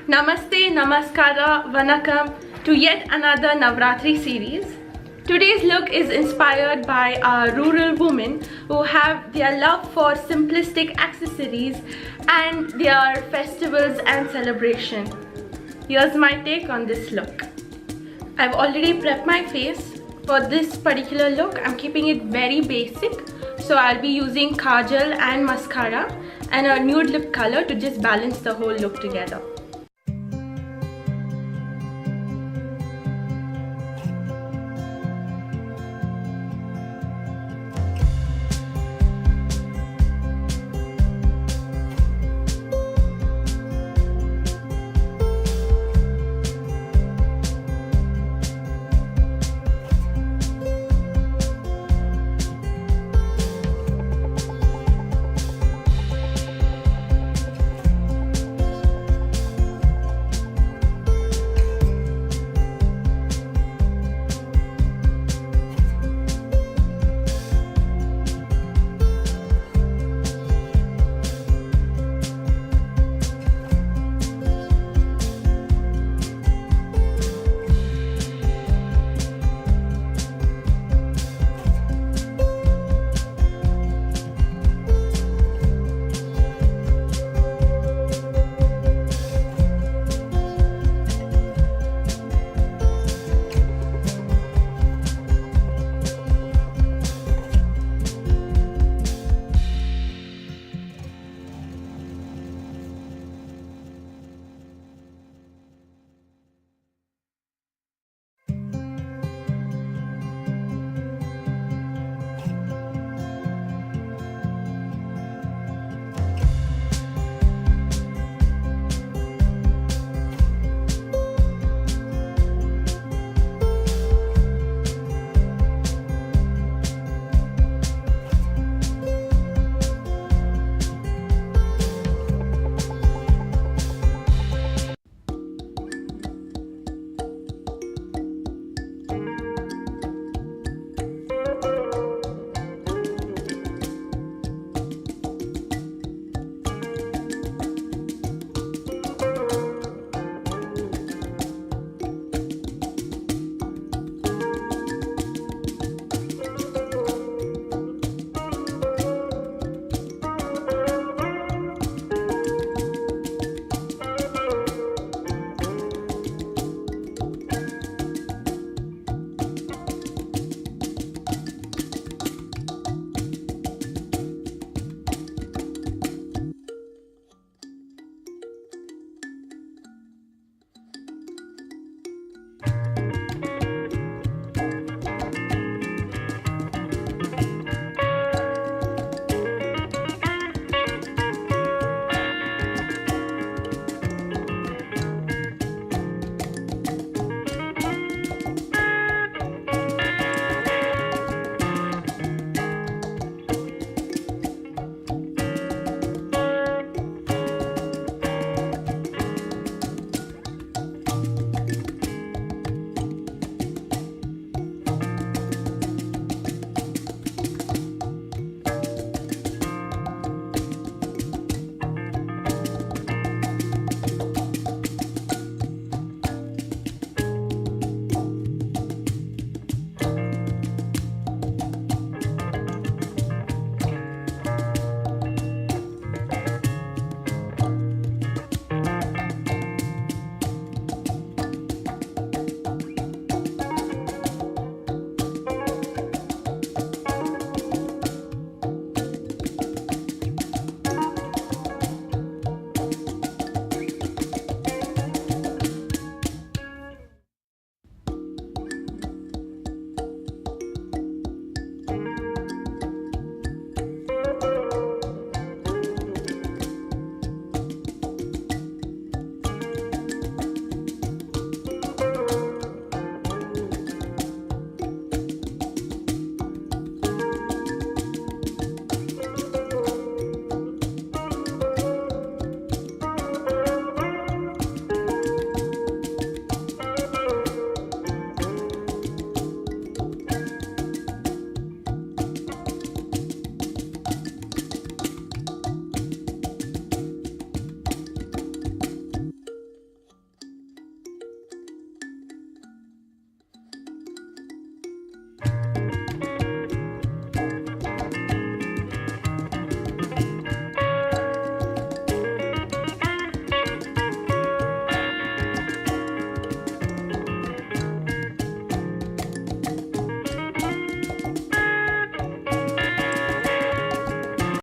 Namaste, Namaskara, Vanakkam to yet another Navratri series. Today's look is inspired by our rural women who have their love for simplistic accessories and their festivals and celebration. Here's my take on this look. I've already prepped my face. For this particular look, I'm keeping it very basic. So I'll be using kajal and mascara and a nude lip color to just balance the whole look together.